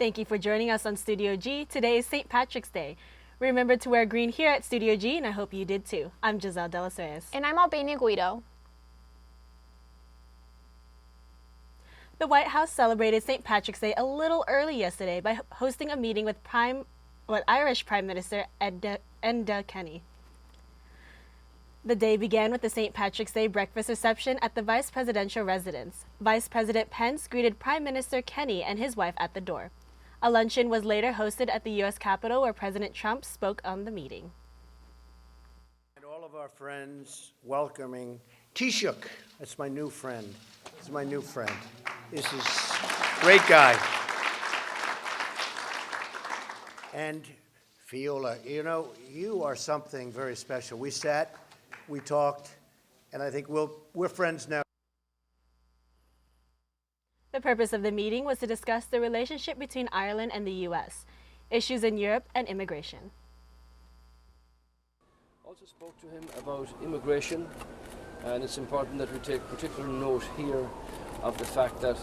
Thank you for joining us on Studio G. Today is St. Patrick's Day. Remember to wear green here at Studio G, and I hope you did too. I'm Giselle De Los Reyes. And I'm Albania Guido. The White House celebrated St. Patrick's Day a little early yesterday by hosting a meeting with Irish Prime Minister Enda Kenny. The day began with the St. Patrick's Day breakfast reception at the Vice Presidential residence. Vice President Pence greeted Prime Minister Kenny and his wife at the door. A luncheon was later hosted at the U.S. Capitol where President Trump spoke on the meeting. And all of our friends welcoming Taoiseach. That's my new friend. This is my new friend. This is a great guy. And Fiola, you know, you are something very special. We sat, we talked, and I think we're friends now. The purpose of the meeting was to discuss the relationship between Ireland and the U.S., issues in Europe, and immigration. Also spoke to him about immigration, and it's important that we take particular note here of the fact that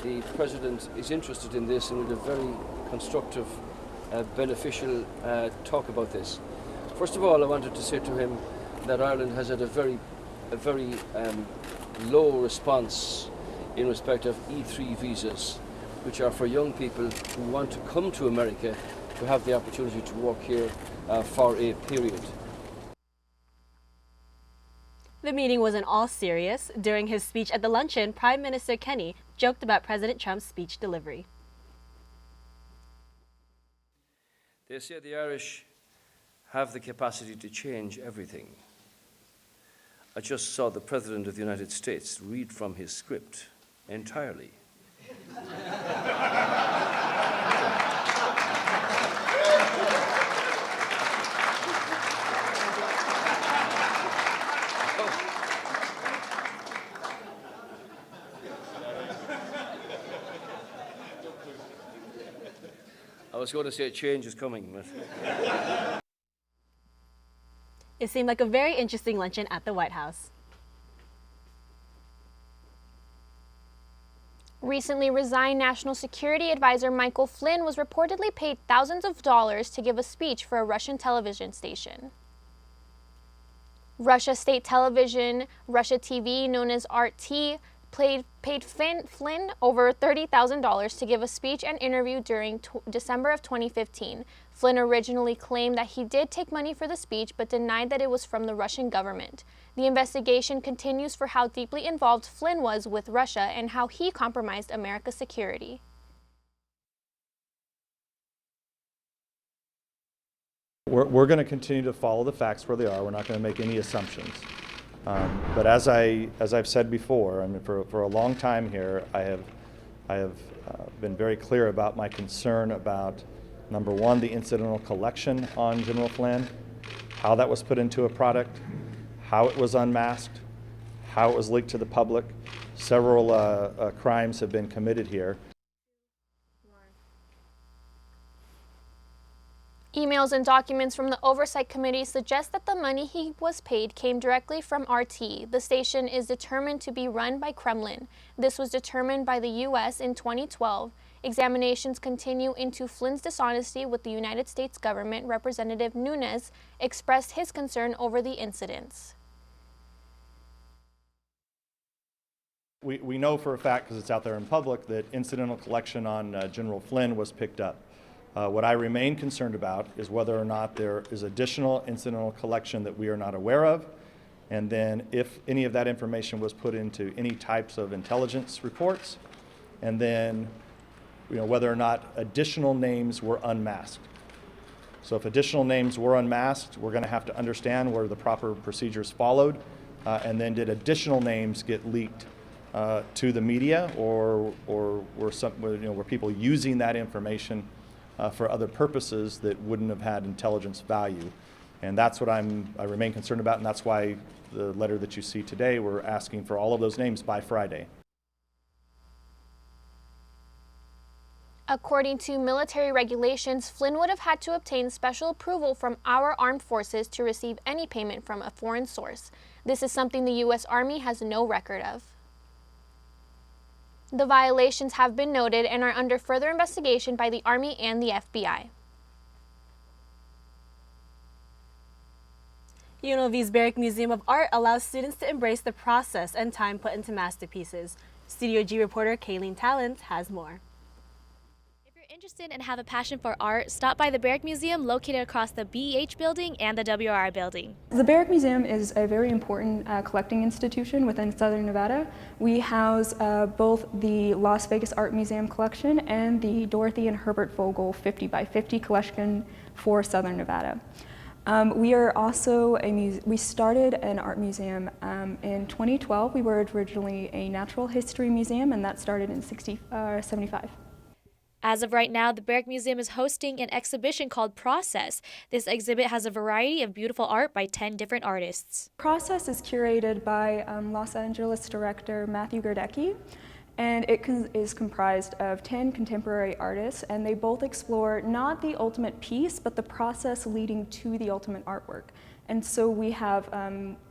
the President is interested in this and with a very constructive, beneficial talk about this. First of all, I wanted to say to him that Ireland has had a very low response in respect of E3 visas, which are for young people who want to come to America to have the opportunity to work here for a period. The meeting wasn't all serious. During his speech at the luncheon, Prime Minister Kenny joked about President Trump's speech delivery. They say the Irish have the capacity to change everything. I just saw the President of the United States read from his script entirely. I was going to say change is coming, but... It seemed like a very interesting luncheon at the White House. Recently resigned National Security Advisor Michael Flynn was reportedly paid thousands of dollars to give a speech for a Russian television station. Russia State Television, Russia TV, known as RT, paid Flynn over $30,000 to give a speech and interview during December of 2015. Flynn originally claimed that he did take money for the speech, but denied that it was from the Russian government. The investigation continues for how deeply involved Flynn was with Russia and how he compromised America's security. We're going to continue to follow the facts where they are. We're not going to make any assumptions. But as I've said before, I mean, for a long time here, I have been very clear about my concern about, number one, the incidental collection on General Flynn, how that was put into a product, how it was unmasked, how it was leaked to the public. Several crimes have been committed here. Emails and documents from the Oversight Committee suggest that the money he was paid came directly from RT. The station is determined to be run by Kremlin. This was determined by the U.S. in 2012. Examinations continue into Flynn's dishonesty with the United States government. Representative Nunes expressed his concern over the incidents. We know for a fact, because it's out there in public, that incidental collection on General Flynn was picked up. What I remain concerned about is whether or not there is additional incidental collection that we are not aware of, and then if any of that information was put into any types of intelligence reports, and then whether or not additional names were unmasked. So if additional names were unmasked, we're going to have to understand where the proper procedures followed, and then did additional names get leaked to the media, or were people using that information for other purposes that wouldn't have had intelligence value. And that's what I remain concerned about, and that's why the letter that you see today, we're asking for all of those names by Friday. According to military regulations, Flynn would have had to obtain special approval from our armed forces to receive any payment from a foreign source. This is something the U.S. Army has no record of. The violations have been noted and are under further investigation by the Army and the FBI. UNLV's Barrick Museum of Art allows students to embrace the process and time put into masterpieces. Studio G reporter Kayleen Talent has more. If you're interested and have a passion for art, stop by the Barrick Museum located across the BEH building and the WRI building. The Barrick Museum is a very important collecting institution within Southern Nevada. We house both the Las Vegas Art Museum collection and the Dorothy and Herbert Vogel 50 by 50 collection for Southern Nevada. We are also we started an art museum in 2012. We were originally a natural history museum, and that started in 75. As of right now, the Barrick Museum is hosting an exhibition called Process. This exhibit has a variety of beautiful art by 10 different artists. Process is curated by Los Angeles director Matthew Gerdecki, and it is comprised of 10 contemporary artists, and they both explore not the ultimate piece, but the process leading to the ultimate artwork. And so we have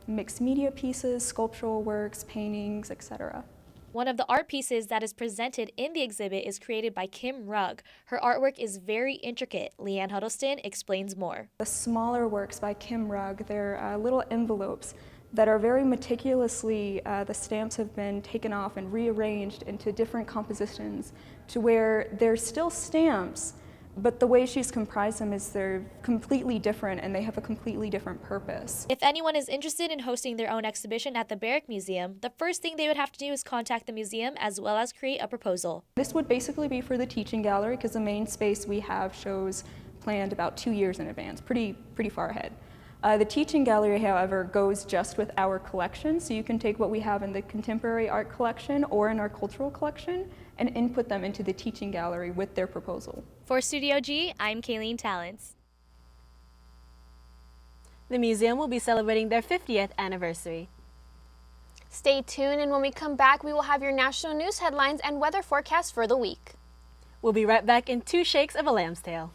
mixed media pieces, sculptural works, paintings, etc. One of the art pieces that is presented in the exhibit is created by Kim Rugg. Her artwork is very intricate. Leanne Huddleston explains more. The smaller works by Kim Rugg, they're little envelopes that are very meticulously, the stamps have been taken off and rearranged into different compositions to where they're still stamps, but the way she's comprised them is they're completely different and they have a completely different purpose. If anyone is interested in hosting their own exhibition at the Barrick Museum, the first thing they would have to do is contact the museum as well as create a proposal. This would basically be for the teaching gallery because the main space we have shows planned about 2 years in advance, pretty far ahead. The teaching gallery, however, goes just with our collection, so you can take what we have in the contemporary art collection or in our cultural collection and input them into the teaching gallery with their proposal. For Studio G, I'm Kayleen Talents. The museum will be celebrating their 50th anniversary. Stay tuned, and when we come back, we will have your national news headlines and weather forecast for the week. We'll be right back in 2 shakes of a lamb's tail.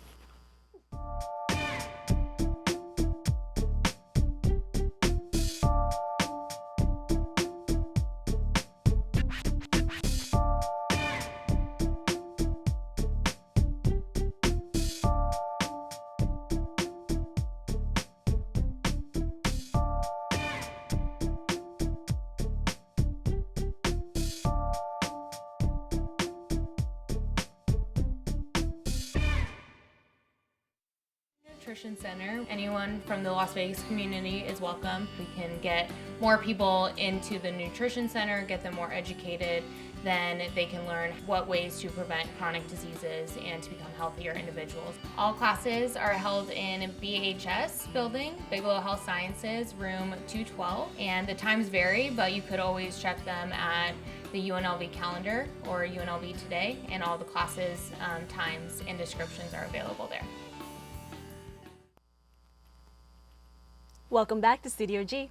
Nutrition Center. Anyone from the Las Vegas community is welcome. We can get more people into the Nutrition Center, get them more educated, then they can learn what ways to prevent chronic diseases and to become healthier individuals. All classes are held in BHS building, Bigelow Health Sciences, room 212, and the times vary, but you could always check them at the UNLV calendar or UNLV Today, and all the classes, times, and descriptions are available there. Welcome back to Studio G.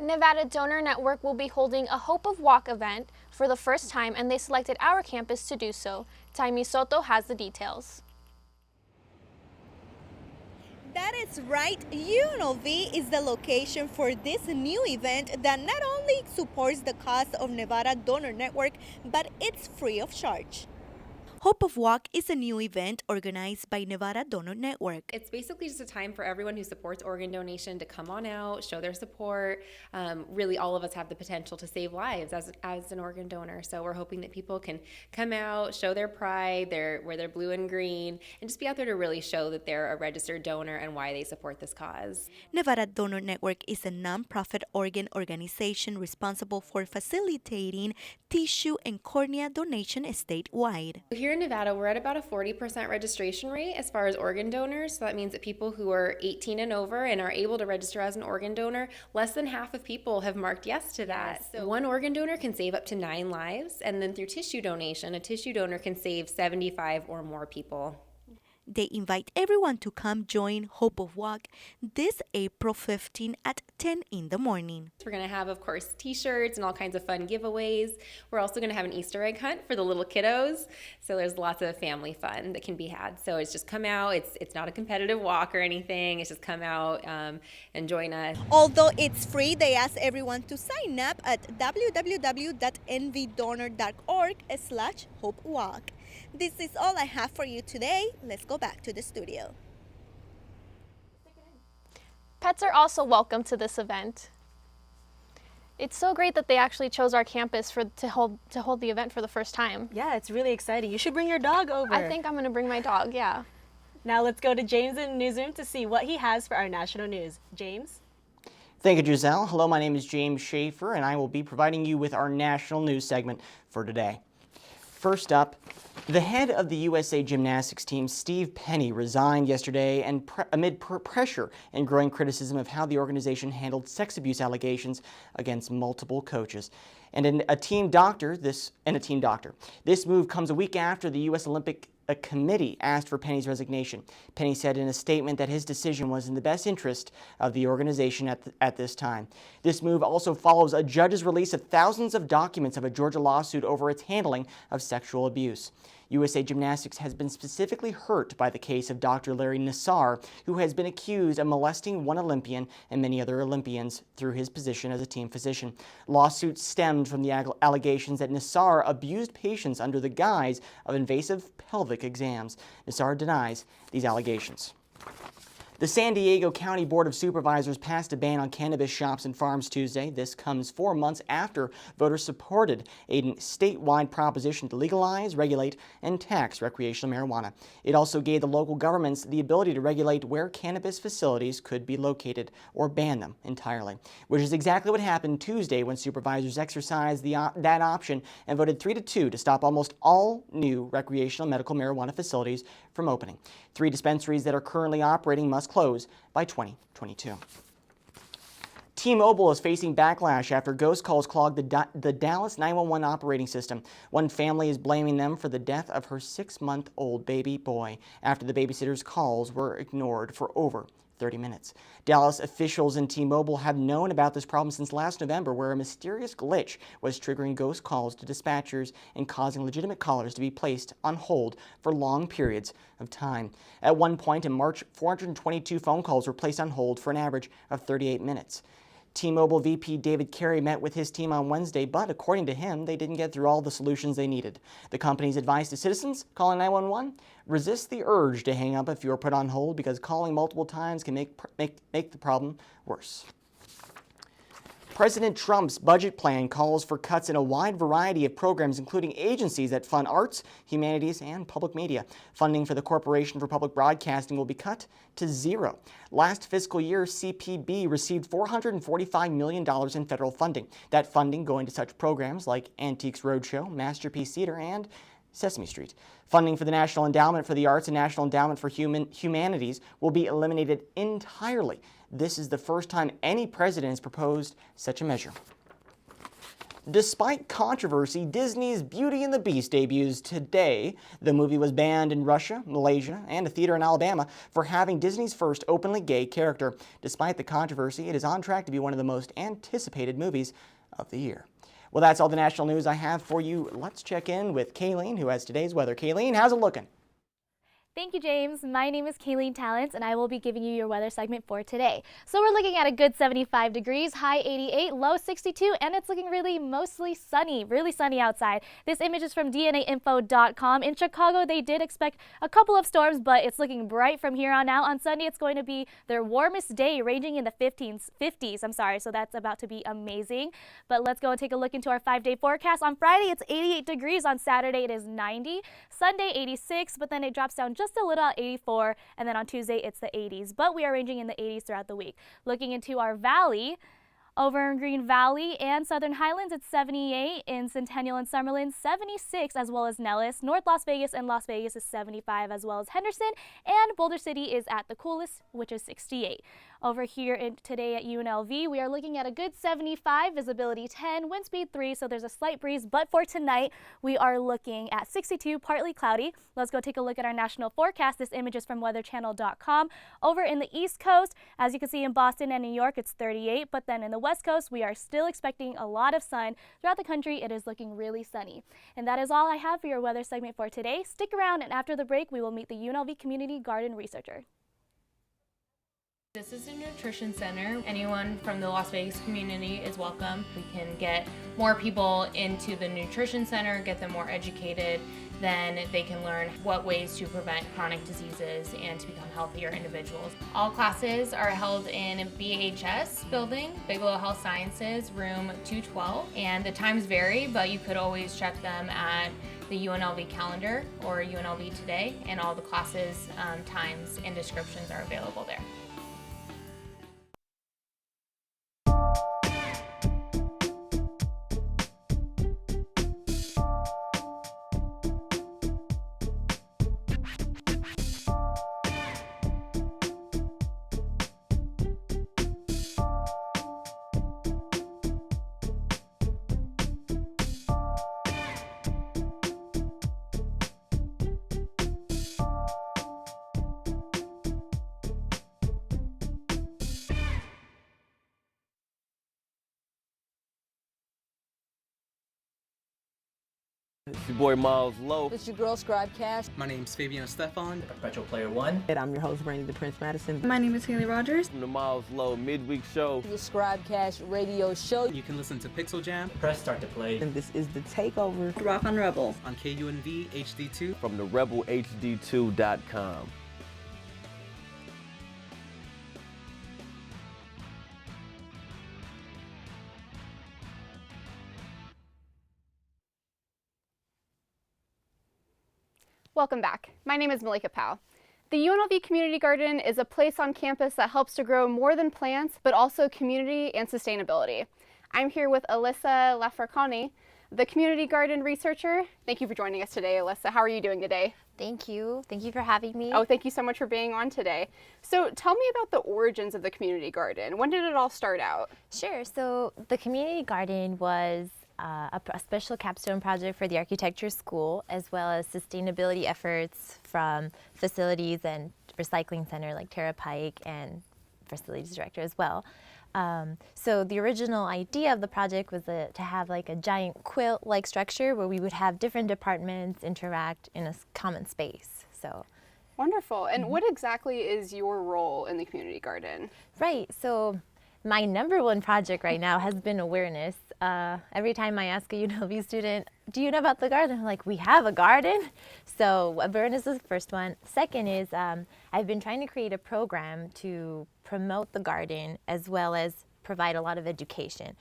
Nevada Donor Network will be holding a Hope of Walk event for the first time, and they selected our campus to do so. Taimi Soto has the details. That is right. UNLV is the location for this new event that not only supports the cause of Nevada Donor Network, but it's free of charge. Hope of Walk is a new event organized by Nevada Donor Network. It's basically just a time for everyone who supports organ donation to come on out, show their support. Really, all of us have the potential to save lives as an organ donor. So we're hoping that people can come out, show their pride, wear their blue and green, and just be out there to really show that they're a registered donor and why they support this cause. Nevada Donor Network is a nonprofit organ organization responsible for facilitating tissue and cornea donation statewide. Here in Nevada, we're at about a 40% registration rate as far as organ donors. So that means that people who are 18 and over and are able to register as an organ donor, less than half of people have marked yes to that. So one organ donor can save up to 9 lives, and then through tissue donation, a tissue donor can save 75 or more people. They invite everyone to come join Hope of Walk this April 15 at 10 in the morning. We're going to have, of course, t-shirts and all kinds of fun giveaways. We're also going to have an Easter egg hunt for the little kiddos. So there's lots of family fun that can be had. So it's just come out. It's not a competitive walk or anything. It's just come out and join us. Although it's free, they ask everyone to sign up at www.nvdonor.org/hopewalk. This is all I have for you today. Let's go back to the studio. Pets are also welcome to this event. It's so great that they actually chose our campus to hold the event for the first time. Yeah, it's really exciting. You should bring your dog over. I think I'm going to bring my dog, yeah. Now let's go to James in the newsroom to see what he has for our national news. James? Thank you, Giselle. Hello, my name is James Schaefer, and I will be providing you with our national news segment for today. First up, the head of the USA Gymnastics team, Steve Penny, resigned yesterday and amid pressure and growing criticism of how the organization handled sex abuse allegations against multiple coaches. And a team doctor. This move comes a week after the U.S. Olympic Committee asked for Penny's resignation. Penny said in a statement that his decision was in the best interest of the organization at this time. This move also follows a judge's release of thousands of documents of a Georgia lawsuit over its handling of sexual abuse. USA Gymnastics has been specifically hurt by the case of Dr. Larry Nassar, who has been accused of molesting one Olympian and many other Olympians through his position as a team physician. Lawsuits stemmed from the allegations that Nassar abused patients under the guise of invasive pelvic exams. Nassar denies these allegations. The San Diego County Board of Supervisors passed a ban on cannabis shops and farms Tuesday. This comes 4 months after voters supported a statewide proposition to legalize, regulate, and tax recreational marijuana. It also gave the local governments the ability to regulate where cannabis facilities could be located or ban them entirely, which is exactly what happened Tuesday when supervisors exercised that option and voted 3-2 to stop almost all new recreational medical marijuana facilities from opening. 3 dispensaries that are currently operating must close by 2022. T-Mobile is facing backlash after ghost calls clogged the Dallas 911 operating system. One family is blaming them for the death of her 6-month-old baby boy after the babysitter's calls were ignored for over 30 minutes. Dallas officials and T-Mobile have known about this problem since last November, where a mysterious glitch was triggering ghost calls to dispatchers and causing legitimate callers to be placed on hold for long periods of time. At one point in March, 422 phone calls were placed on hold for an average of 38 minutes. T-Mobile VP David Carey met with his team on Wednesday, but according to him, they didn't get through all the solutions they needed. The company's advice to citizens calling 911: resist the urge to hang up if you are put on hold, because calling multiple times can make the problem worse. President Trump's budget plan calls for cuts in a wide variety of programs, including agencies that fund arts, humanities, and public media. Funding for the Corporation for Public Broadcasting will be cut to 0. Last fiscal year, CPB received $445 million in federal funding. That funding going to such programs like Antiques Roadshow, Masterpiece Theater, and Sesame Street. Funding for the National Endowment for the Arts and National Endowment for Humanities will be eliminated entirely. This is the first time any president has proposed such a measure. Despite controversy, Disney's Beauty and the Beast debuts today. The movie was banned in Russia, Malaysia, and a theater in Alabama for having Disney's first openly gay character. Despite the controversy, it is on track to be one of the most anticipated movies of the year. Well, that's all the national news I have for you. Let's check in with Kayleen, who has today's weather. Kayleen, how's it looking? Thank you, James. My name is Kayleen Talents, and I will be giving you your weather segment for today. So we're looking at a good 75 degrees, high 88, low 62, and it's looking really mostly sunny, really sunny outside. This image is from DNAinfo.com. In Chicago, they did expect a couple of storms, but it's looking bright from here on out. On Sunday, it's going to be their warmest day, ranging in the 50s. So that's about to be amazing. But let's go and take a look into our 5-day forecast. On Friday, it's 88 degrees. On Saturday, it is 90. Sunday, 86, but then it drops down just a little at 84, and then on Tuesday it's the 80s, but we are ranging in the 80s throughout the week. Looking into our valley, Over in Green Valley and Southern Highlands, it's 78. In Centennial and Summerlin, 76, as well as Nellis. North Las Vegas and Las Vegas is 75, as well as Henderson. And Boulder City is at the coolest, which is 68. Over here today at UNLV, we are looking at a good 75, visibility 10, wind speed 3, so there's a slight breeze. But for tonight, we are looking at 62, partly cloudy. Let's go take a look at our national forecast. This image is from weatherchannel.com. Over in the East Coast, as you can see in Boston and New York, it's 38, but then in the West Coast, we are still expecting a lot of sun. Throughout the country, it is looking really sunny. And that is all I have for your weather segment for today. Stick around, and after the break, we will meet the UNLV Community Garden researcher. This is a nutrition center. Anyone from the Las Vegas community is welcome. We can get more people into the nutrition center, get them more educated, then they can learn what ways to prevent chronic diseases and to become healthier individuals. All classes are held in BHS building, Bigelow Health Sciences, room 212, and the times vary, but you could always check them at the UNLV calendar or UNLV Today, and all the classes, times, and descriptions are available there. It's your boy Miles Lowe. It's your girl Scribe Cash. My name's Fabian Stefan. Perpetual Player One. And I'm your host, Brandy the Prince Madison. My name is Haley Rogers. From the Miles Lowe Midweek Show. The Scribe Cash radio show. You can listen to Pixel Jam. Press start to play. And this is the Takeover. Rock on Rebel. On KUNV HD2. From the RebelHD2.com. Welcome back. My name is Malika Powell. The UNLV Community Garden is a place on campus that helps to grow more than plants, but also community and sustainability. I'm here with Alyssa Lafarcani, the Community Garden researcher. Thank you for joining us today, Alyssa. How are you doing today? Thank you. Thank you for having me. Oh, thank you so much for being on today. So tell me about the origins of the Community Garden. When did it all start out? Sure. So the Community Garden was a special capstone project for the architecture school, as well as sustainability efforts from facilities and recycling center like Tara Pike and facilities director as well. So the original idea of the project was to have like a giant quilt-like structure where we would have different departments interact in a common space. So wonderful. And what exactly is your role in the Community Garden? Right. So my number one project right now has been awareness. Every time I ask a UNLV student, do you know about the garden? I'm like, we have a garden. So awareness is the first one. Second is I've been trying to create a program to promote the garden as well as provide a lot of education.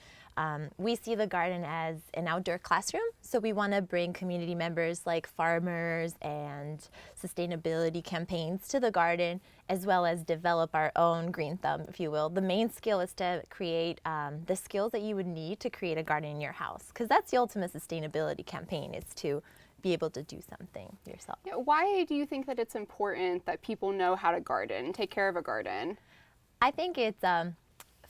We see the garden as an outdoor classroom, so we want to bring community members like farmers and sustainability campaigns to the garden, as well as develop our own green thumb, if you will. The main skill is to create the skills that you would need to create a garden in your house, because that's the ultimate sustainability campaign, is to be able to do something yourself. Yeah, why do you think that it's important that people know how to garden, take care of a garden? I think it's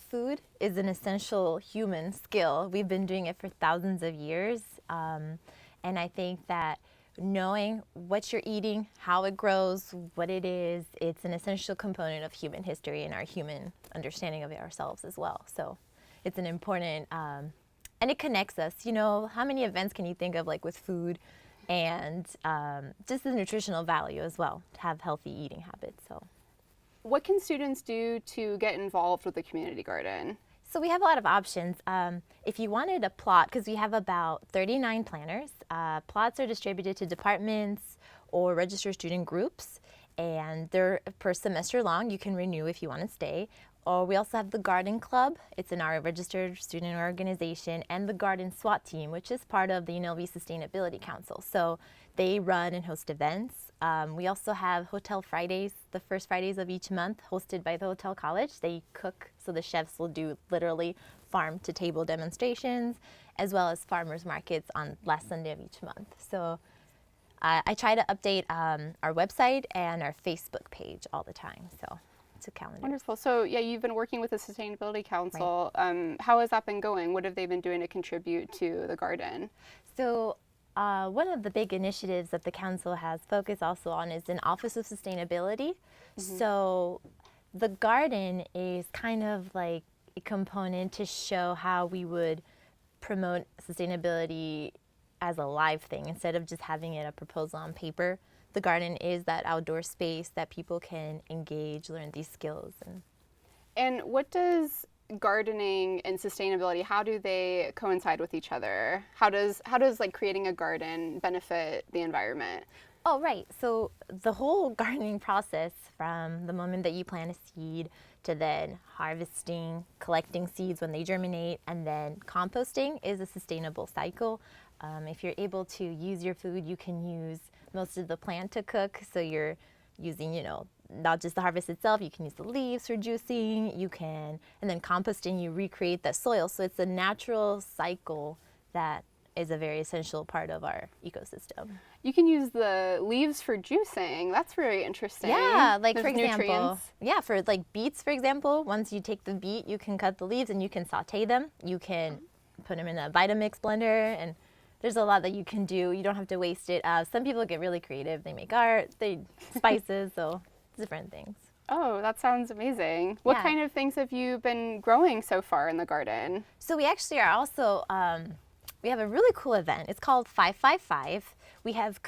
food is an essential human skill. We've been doing it for thousands of years, and I think that knowing what you're eating, how it grows, what it is, it's an essential component of human history and our human understanding of ourselves as well. So it's an important, and it connects us. You know, how many events can you think of like with food and just the nutritional value as well, to have healthy eating habits. So. What can students do to get involved with the Community Garden? So we have a lot of options. If you wanted a plot, because we have about 39 planners, plots are distributed to departments or registered student groups, and they're per semester long. You can renew if you want to stay. Or we also have the Garden Club. It's in our registered student organization, and the Garden SWAT team, which is part of the UNLV Sustainability Council. So they run and host events. We also have Hotel Fridays, the first Fridays of each month, hosted by the Hotel College. They cook, so the chefs will do literally farm-to-table demonstrations, as well as farmers markets on last Sunday of each month. So I try to update our website and our Facebook page all the time. So it's a calendar. Wonderful. So yeah, you've been working with the Sustainability Council. Right. How has that been going? What have they been doing to contribute to the garden? So one of the big initiatives that the council has focused also on is an Office of Sustainability. So the garden is kind of like a component to show how we would promote sustainability as a live thing instead of just having it a proposal on paper. The garden is that outdoor space that people can engage, learn these skills. And what does gardening and sustainability, how do they coincide with each other? How does like creating a garden benefit the environment? Oh, right. So the whole gardening process, from the moment that you plant a seed to then harvesting, collecting seeds when they germinate, and then composting, is a sustainable cycle. If you're able to use your food, you can use most of the plant to cook. So you're using, you know, not just the harvest itself, you can use the leaves for juicing, you can, and then composting, you recreate the soil. So it's a natural cycle that is a very essential part of our ecosystem. You can use the leaves for juicing. That's very interesting. Yeah, like There's for example, nutrients. yeah, for like beets, for example, once you take the beet, you can cut the leaves and you can saute them. You can put them in a Vitamix blender, and there's a lot that you can do. You don't have to waste it. Some people get really creative. They make art, they spices, so different things. Oh, that sounds amazing. What Yeah. kind of things have you been growing so far in the garden? So we actually are also, we have a really cool event. It's called 555. We have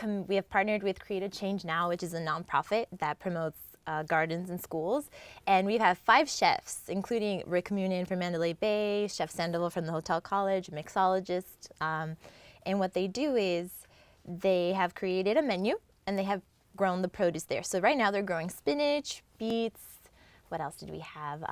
partnered with Create a Change Now, which is a nonprofit that promotes gardens in schools. And we have 5 chefs, including Rick Munin from Mandalay Bay, Chef Sandoval from the Hotel College, mixologist. And what they do is they have created a menu and they have grown the produce there. So right now they're growing spinach, beets, what else did we have?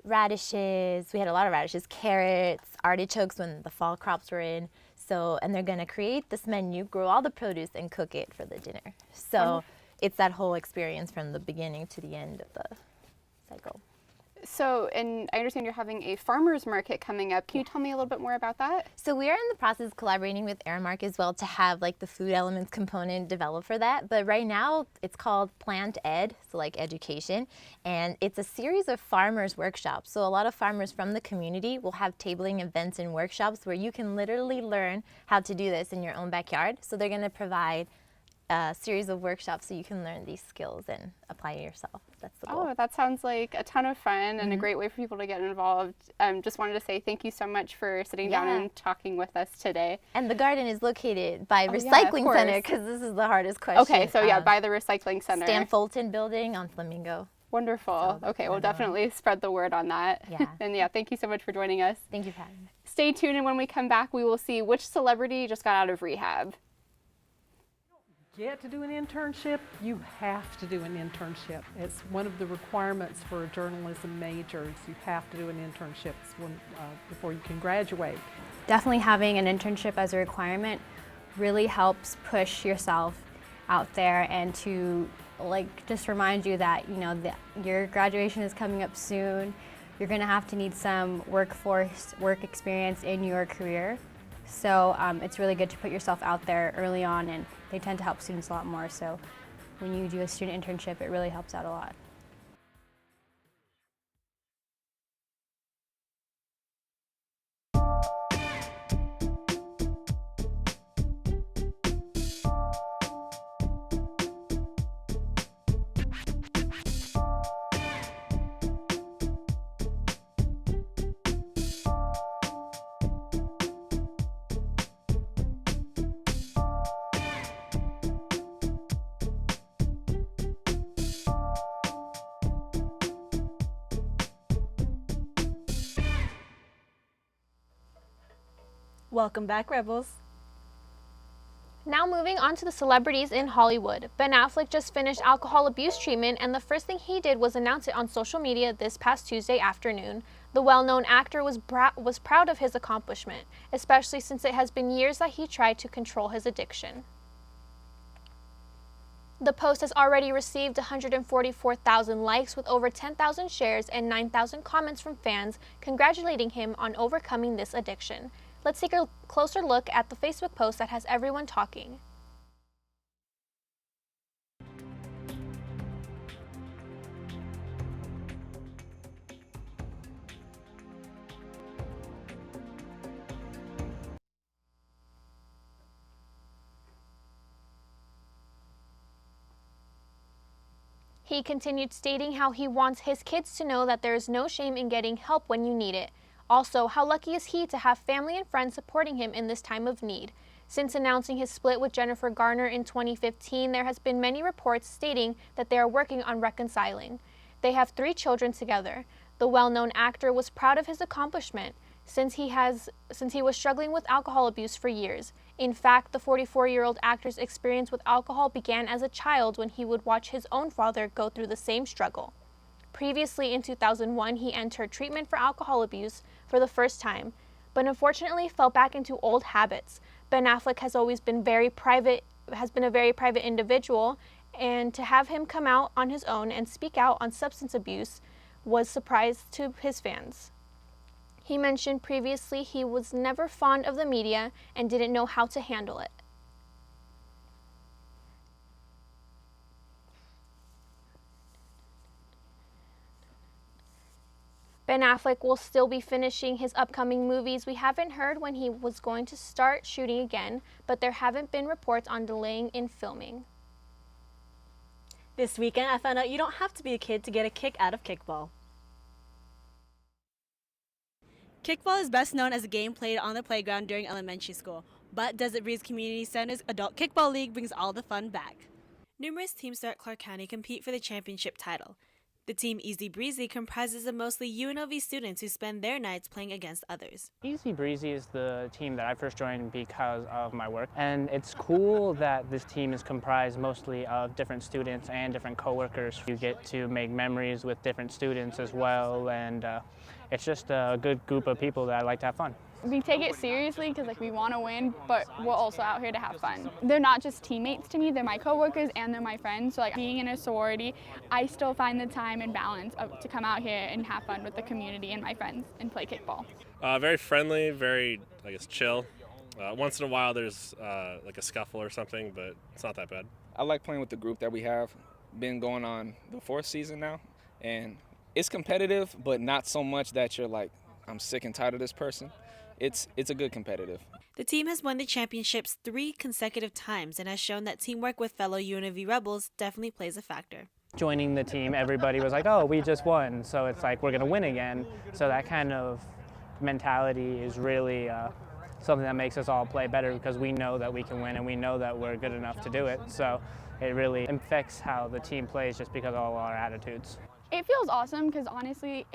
Radishes, we had a lot of radishes, carrots, artichokes when the fall crops were in. So, and they're gonna create this menu, grow all the produce and cook it for the dinner. So it's that whole experience from the beginning to the end of the cycle. So, and I understand you're having a farmer's market coming up. Can you tell me a little bit more about that? So we are in the process of collaborating with Aramark as well to have like the food elements component developed for that. But right now it's called Plant Ed, so like education. And it's a series of farmers workshops. So a lot of farmers from the community will have tabling events and workshops where you can literally learn how to do this in your own backyard. So they're gonna provide a series of workshops so you can learn these skills and apply it yourself. That's the goal. Oh, that sounds like a ton of fun and a great way for people to get involved. Just wanted to say thank you so much for sitting down and talking with us today. And the garden is located by Oh, Recycling yeah, Center, because this is the hardest question. Okay, so yeah, by the Recycling Center. Stan Fulton building on Flamingo. Wonderful. Okay, we'll definitely spread the word on that. Yeah. And yeah, thank you so much for joining us. Thank you for having me. Stay tuned, and when we come back, we will see which celebrity just got out of rehab. Get to do an internship, you have to do an internship. It's one of the requirements for a journalism major. You have to do an internship before you can graduate. Definitely having an internship as a requirement really helps push yourself out there and to just remind you that that your graduation is coming up soon. You're going to have to need some work experience in your career. So it's really good to put yourself out there early on, and they tend to help students a lot more. So when you do a student internship, it really helps out a lot. Welcome back, Rebels. Now moving on to the celebrities in Hollywood. Ben Affleck just finished alcohol abuse treatment, and the first thing he did was announce it on social media this past Tuesday afternoon. The well-known actor was proud of his accomplishment, especially since it has been years that he tried to control his addiction. The post has already received 144,000 likes with over 10,000 shares and 9,000 comments from fans congratulating him on overcoming this addiction. Let's take a closer look at the Facebook post that has everyone talking. He continued stating how he wants his kids to know that there is no shame in getting help when you need it. Also, how lucky is he to have family and friends supporting him in this time of need. Since announcing his split with Jennifer Garner in 2015, there has been many reports stating that they are working on reconciling. They have 3 children together. The well-known actor was proud of his accomplishment since he was struggling with alcohol abuse for years. In fact, the 44-year-old actor's experience with alcohol began as a child when he would watch his own father go through the same struggle. Previously, in 2001, he entered treatment for alcohol abuse for the first time, but unfortunately fell back into old habits. Ben Affleck has always been a very private individual, and to have him come out on his own and speak out on substance abuse was a surprise to his fans. He mentioned previously he was never fond of the media and didn't know how to handle it. Ben Affleck will still be finishing his upcoming movies. We haven't heard when he was going to start shooting again, but there haven't been reports on delaying in filming. This weekend, I found out you don't have to be a kid to get a kick out of kickball. Kickball is best known as a game played on the playground during elementary school, but Desert Breeze Community Center's Adult Kickball League brings all the fun back. Numerous teams throughout Clark County compete for the championship title. The team Easy Breezy comprises of mostly UNLV students who spend their nights playing against others. Easy Breezy is the team that I first joined because of my work, and it's cool that this team is comprised mostly of different students and different coworkers. You get to make memories with different students as well, and it's just a good group of people that I like to have fun. We take it seriously because we want to win, but we're also out here to have fun. They're not just teammates to me, they're my coworkers and they're my friends. So being in a sorority, I still find the time and balance to come out here and have fun with the community and my friends and play kickball. Very friendly, very, chill. Once in a while there's a scuffle or something, but it's not that bad. I like playing with the group that we have. Been going on the 4th season now, and it's competitive, but not so much that you're like, I'm sick and tired of this person. It's a good competitive. The team has won the championships 3 consecutive times and has shown that teamwork with fellow UNLV Rebels definitely plays a factor. Joining the team, everybody was like, oh, we just won, so it's like we're going to win again. So that kind of mentality is really something that makes us all play better because we know that we can win and we know that we're good enough to do it. So it really affects how the team plays just because of all our attitudes. It feels awesome because honestly,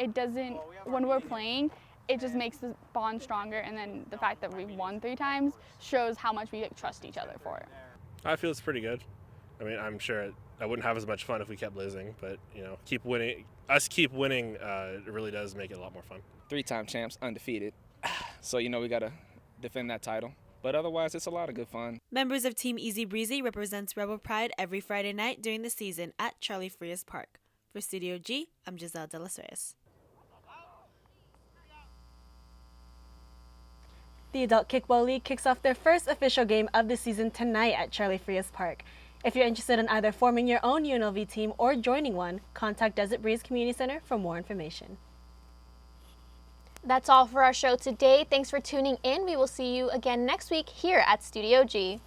when we're playing, it just makes the bond stronger, and then the fact that we've won 3 times shows how much we trust each other for it. I feel it's pretty good. I mean, I'm sure I wouldn't have as much fun if we kept losing, but keep winning. It really does make it a lot more fun. 3-time champs, undefeated. So we got to defend that title. But otherwise, it's a lot of good fun. Members of Team Easy Breezy represents Rebel Pride every Friday night during the season at Charlie Frias Park. For Studio G, I'm Giselle De Los Reyes. The Adult Kickball League kicks off their first official game of the season tonight at Charlie Frias Park. If you're interested in either forming your own UNLV team or joining one, contact Desert Breeze Community Center for more information. That's all for our show today. Thanks for tuning in. We will see you again next week here at Studio G.